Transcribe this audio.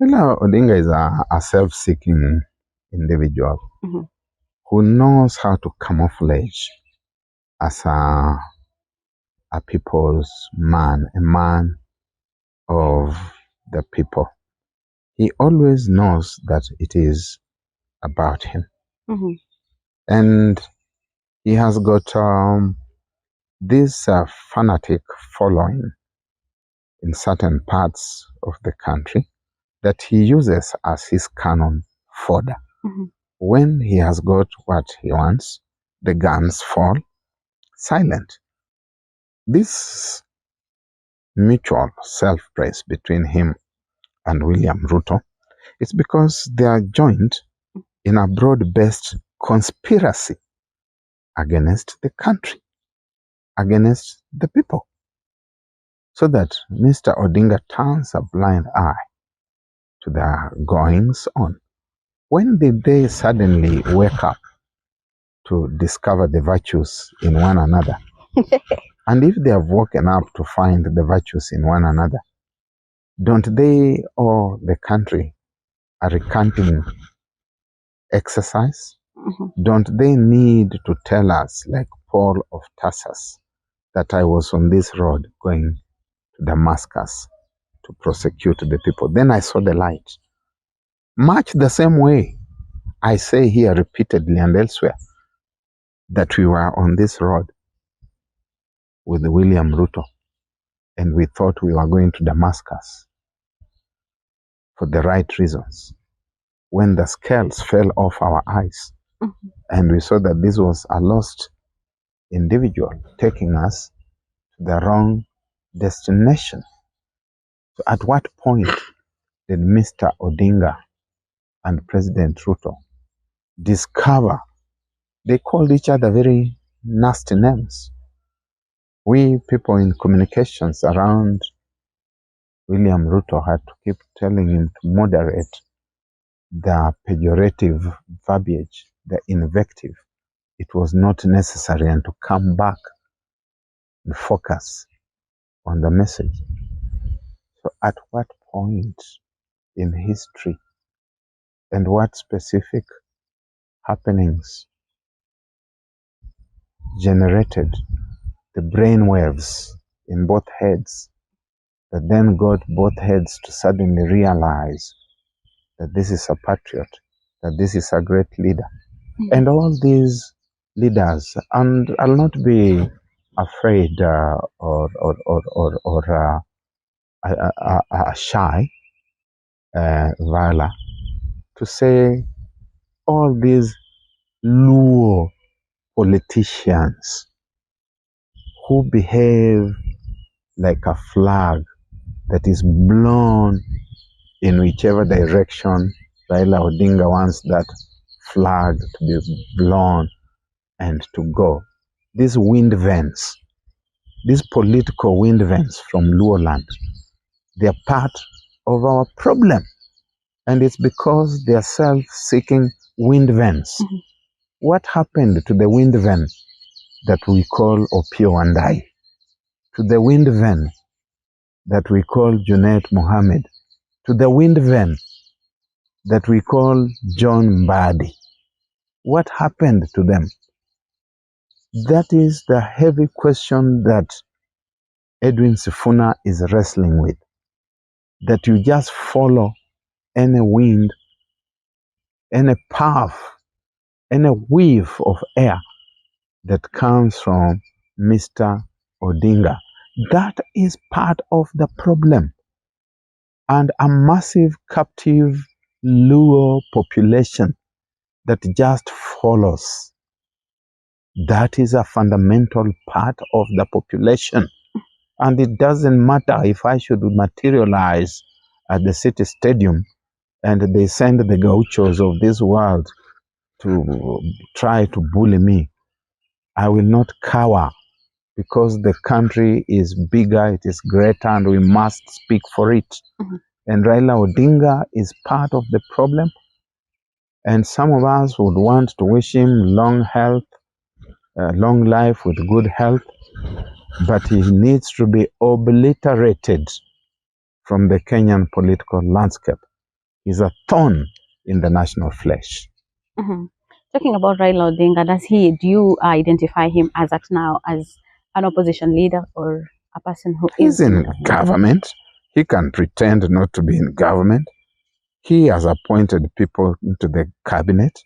Raila Odinga is a self-seeking individual who knows how to camouflage as a people's man, a man of the people. He always knows that it is about him. And he has got this fanatic following in certain parts of the country that he uses as his cannon fodder. When he has got what he wants, the guns fall silent. This mutual self-praise between him and William Ruto is because they are joined in a broad-based conspiracy against the country, against the people, so that Mr. Odinga turns a blind eye to their goings on. When did they suddenly wake up to discover the virtues in one another? And if they have woken up to find the virtues in one another, don't they owe the country a recanting exercise? Don't they need to tell us, like Paul of Tarsus, that I was on this road going to Damascus to prosecute the people? Then I saw the light. Much the same way I say here repeatedly and elsewhere that we were on this road with William Ruto and we thought we were going to Damascus for the right reasons. When the scales fell off our eyes and we saw that this was a lost individual taking us to the wrong destination. So at what point did Mr. Odinga and President Ruto discover they called each other very nasty names? We people in communications around William Ruto had to keep telling him to moderate the pejorative verbiage, the invective. It was not necessary, and to come back and focus on the message. So at what point in history and what specific happenings generated the brain waves in both heads that then got both heads to suddenly realize that this is a patriot, that this is a great leader? And all these leaders, and I'll not be afraid or shy, Vala, to say all these Luo politicians who behave like a flag that is blown in whichever direction Raila Odinga wants that flag to be blown and to go. These wind vanes, these political wind vanes from Luo land, they are part of our problem. And it's because they are self-seeking wind vanes. What happened to the wind vane that we call Opio Wandai? To the wind vane that we call Junaid Mohammed? To the wind vane that we call John Mbadi? What happened to them? That is the heavy question that Edwin Sifuna is wrestling with. That you just follow any wind, any puff, any whiff of air that comes from Mr. Odinga. That is part of the problem. And a massive captive Luo population that just follows. That is a fundamental part of the population. And it doesn't matter if I should materialize at the city stadium and they send the gauchos of this world to try to bully me. I will not cower, because the country is bigger, it is greater, and we must speak for it. And Raila Odinga is part of the problem. And some of us would want to wish him long health, long life with good health, but he needs to be obliterated from the Kenyan political landscape. is a thorn in the national flesh. Talking about Raila Odinga, do you identify him as at now as an opposition leader or a person who He's is in government. He can pretend not to be in government. He has appointed people into the cabinet.